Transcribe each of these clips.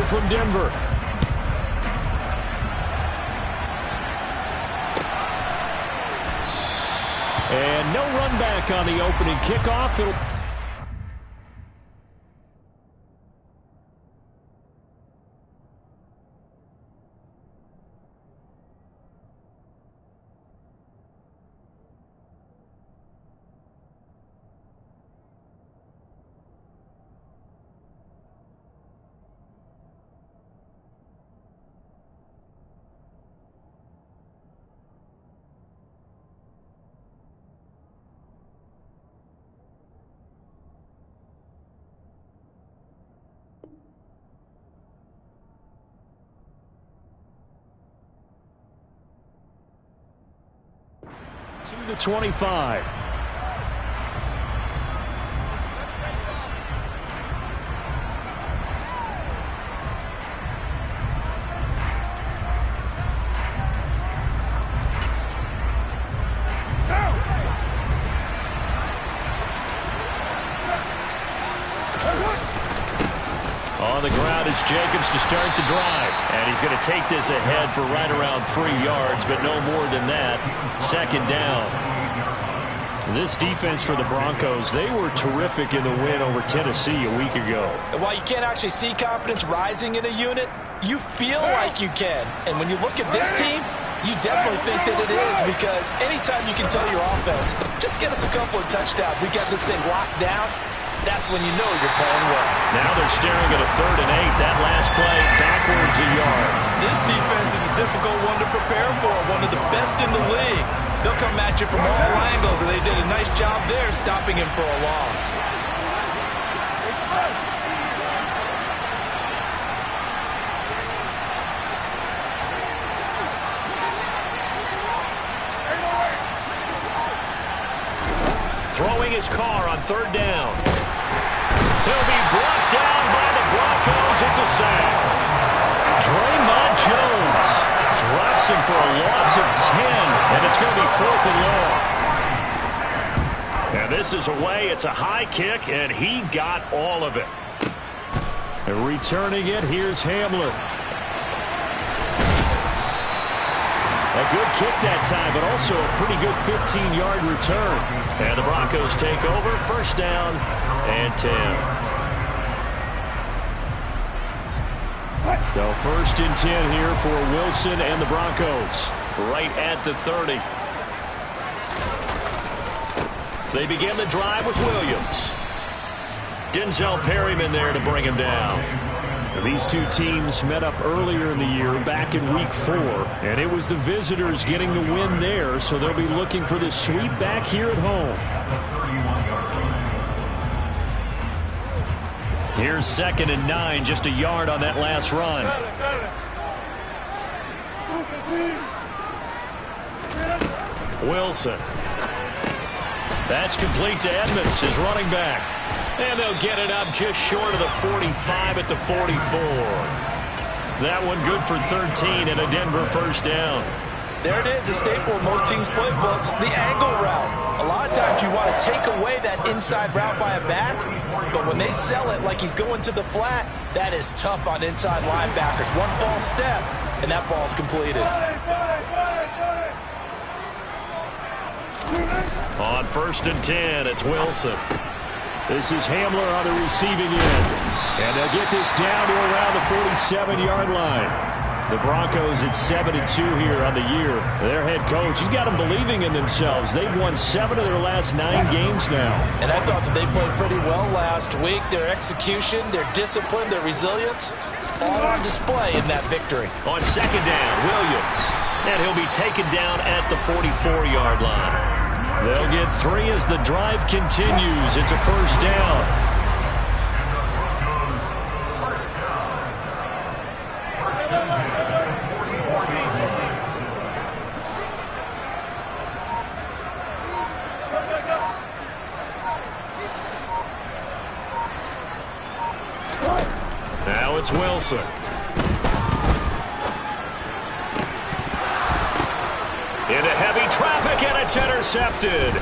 from Denver. And no run back on the opening kickoff. It'll to the 25. On the ground, it's Jacobs to start the drive. And he's going to take this ahead for right around 3 yards, but no more than that. Second down. This defense for the Broncos, they were terrific in the win over Tennessee a week ago. And while you can't actually see confidence rising in a unit, you feel like you can. And when you look at this team, you definitely think that it is, because anytime you can tell your offense, just get us a couple of touchdowns, we got this thing locked down, that's when you know you're playing well. Now they're staring at a 3rd and 8. That last play, backwards a yard. This defense is a difficult one to prepare for, one of the best in the league. They'll come at you from all angles, and they did a nice job there stopping him for a loss. Throwing his car on 3rd down. He'll be brought down by the Broncos. It's a sack. Draymond Jones drops him for a loss of 10, and it's going to be 4th and long. And this is away. It's a high kick, and he got all of it. And returning it, here's Hamler. A good kick that time, but also a pretty good 15-yard return. And the Broncos take over, 1st down and 10. So 1st and 10 here for Wilson and the Broncos. Right at the 30. They begin the drive with Williams. Denzel Perryman there to bring him down. These two teams met up earlier in the year, back in week 4, and it was the visitors getting the win there, so they'll be looking for the sweep back here at home. Here's 2nd and 9, just a yard on that last run. Wilson. That's complete to Edmonds, his running back. And they'll get it up just short of the 45 at the 44. That one good for 13 and a Denver 1st down. There it is, a staple of most teams' playbooks, the angle route. A lot of times you want to take away that inside route by a back, but when they sell it like he's going to the flat, that is tough on inside linebackers. One false step, and that ball's completed. On 1st and 10, it's Wilson. This is Hamler on the receiving end. And they'll get this down to around the 47-yard line. The Broncos at 7-2 here on the year. Their head coach, he's got them believing in themselves. They've won 7 of their last 9 games now. And I thought that they played pretty well last week. Their execution, their discipline, their resilience, all on display in that victory. On 2nd down, Williams. And he'll be taken down at the 44-yard line. They'll get 3 as the drive continues. It's a 1st down. Now it's Wilson. Into heavy traffic, and it's intercepted.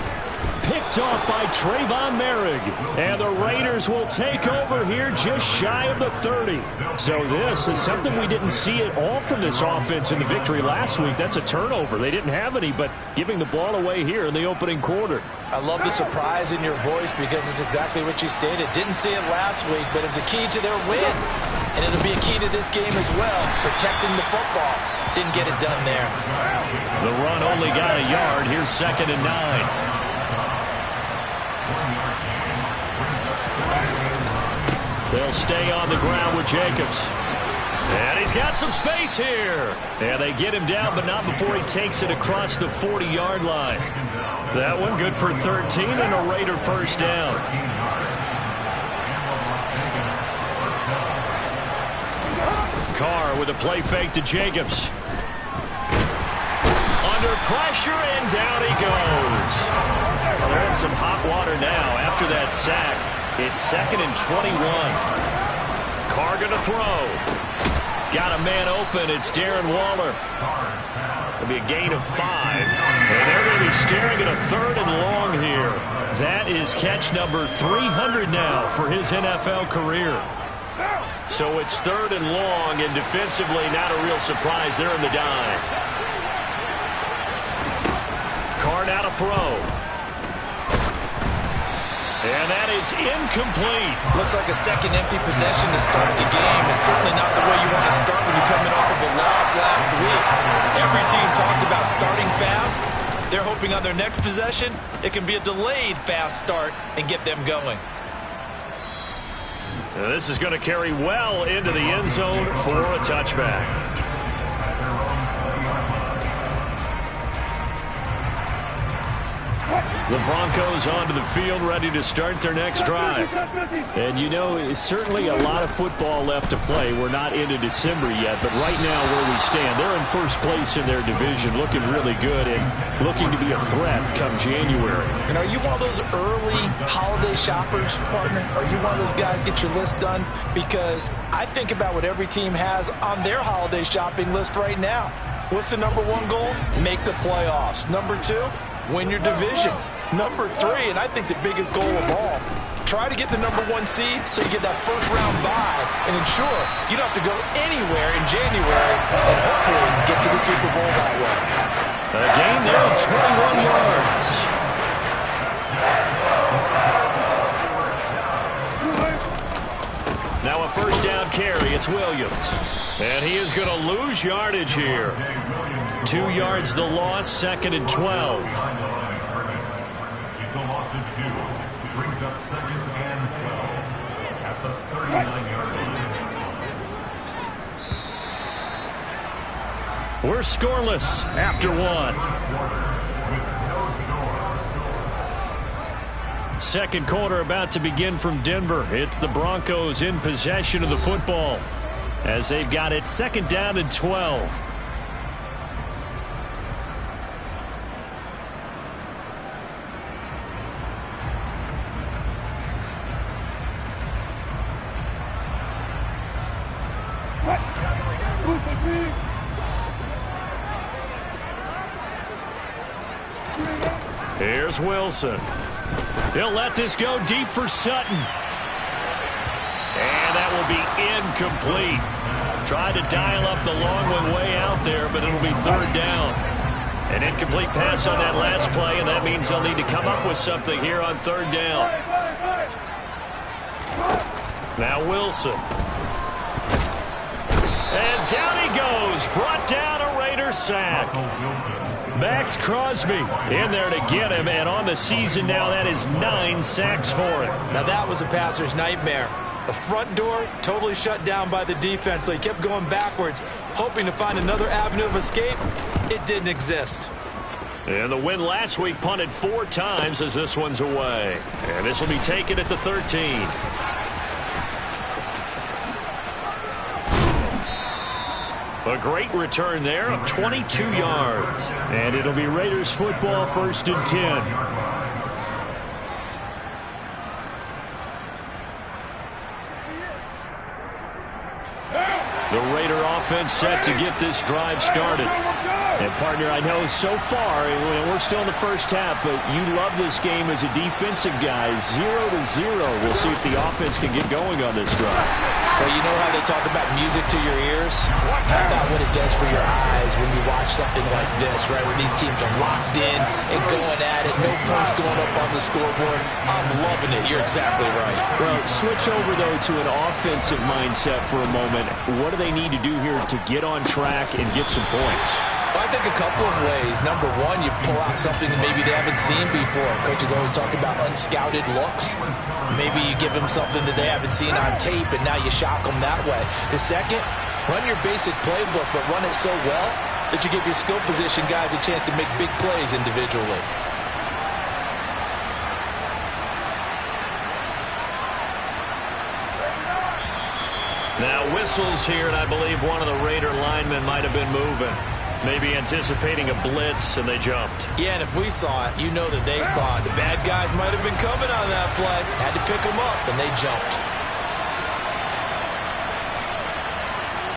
picked off by Trayvon Merrick. And the Raiders will take over here just shy of the 30. So this is something we didn't see at all from this offense in the victory last week. That's a turnover. They didn't have any, but giving the ball away here in the opening quarter. I love the surprise in your voice because it's exactly what you stated. Didn't see it last week, but it was a key to their win. And it'll be a key to this game as well, protecting the football. Didn't get it done there. The run only got a yard. Here's 2nd and 9. They'll stay on the ground with Jacobs. And he's got some space here. And they get him down, but not before he takes it across the 40-yard line. That one good for 13 and a Raider first down. Carr with a play fake to Jacobs. Under pressure, and down he goes. Well, they're in some hot water now after that sack. It's 2nd and 21. Carr going to throw. Got a man open. It's Darren Waller. It'll be a gain of 5. And they're going to be staring at a 3rd and long here. That is catch number 300 now for his NFL career. So it's 3rd and long, and defensively not a real surprise. They're in the dime. Carr now to throw. And that is incomplete. Looks like a second empty possession to start the game, and certainly not the way you want to start when you're coming off of a loss last week. Every team talks about starting fast. They're hoping on their next possession, it can be a delayed fast start and get them going. Now this is going to carry well into the end zone for a touchback. The Broncos onto the field, ready to start their next drive. And you know, it's certainly a lot of football left to play. We're not into December yet, but right now where we stand, they're in first place in their division, looking really good and looking to be a threat come January. And are you one of those early holiday shoppers, partner? Are you one of those guys get your list done? Because I think about what every team has on their holiday shopping list right now. What's the number 1 goal? Make the playoffs. Number 2, win your division. Number 3, and I think the biggest goal of all, try to get the number 1 seed so you get that first round bye and ensure you don't have to go anywhere in January and hopefully get to the Super Bowl that way. A gain there of 21 yards. Now a first down carry. It's Williams. And he is going to lose yardage here. 2 yards the loss, 2nd and 12. It's a loss of 2. Brings up 2nd and 12 at the 39-yard line. We're scoreless after 1. Second quarter about to begin from Denver. It's the Broncos in possession of the football as they've got it 2nd down and 12. Here's Wilson. He'll let this go deep for Sutton. And that will be incomplete. Tried to dial up the long one way out there, but it'll be 3rd down. An incomplete pass on that last play, and that means they'll need to come up with something here on 3rd down. Now Wilson. And down he goes. Brought down a Raider sack. Max Crosby in there to get him, and on the season now, that is 9 sacks for him. Now that was a passer's nightmare. The front door totally shut down by the defense, so he kept going backwards, hoping to find another avenue of escape. It didn't exist. And the win last week punted 4 times as this one's away. And this will be taken at the 13. A great return there of 22 yards. And it'll be Raiders football 1st and 10. The Raider offense set to get this drive started. And, partner, I know so far, we're still in the first half, but you love this game as a defensive guy. 0-0. We'll see if the offense can get going on this drive. Well, you know how they talk about music to your ears? How about what it does for your eyes when you watch something like this, right, where these teams are locked in and going at it, no points going up on the scoreboard. I'm loving it. You're exactly right. Well, switch over, though, to an offensive mindset for a moment. What do they need to do here to get on track and get some points? Well, I think a couple of ways. Number one, you pull out something that maybe they haven't seen before. Coaches always talk about unscouted looks. Maybe you give them something that they haven't seen on tape, and now you shock them that way. The second, run your basic playbook, but run it so well that you give your skill position guys a chance to make big plays individually. Now whistles here, and I believe one of the Raider linemen might have been moving. Maybe anticipating a blitz, and they jumped. Yeah, and if we saw it, you know that they saw it. The bad guys might have been coming on that play. Had to pick them up, and they jumped.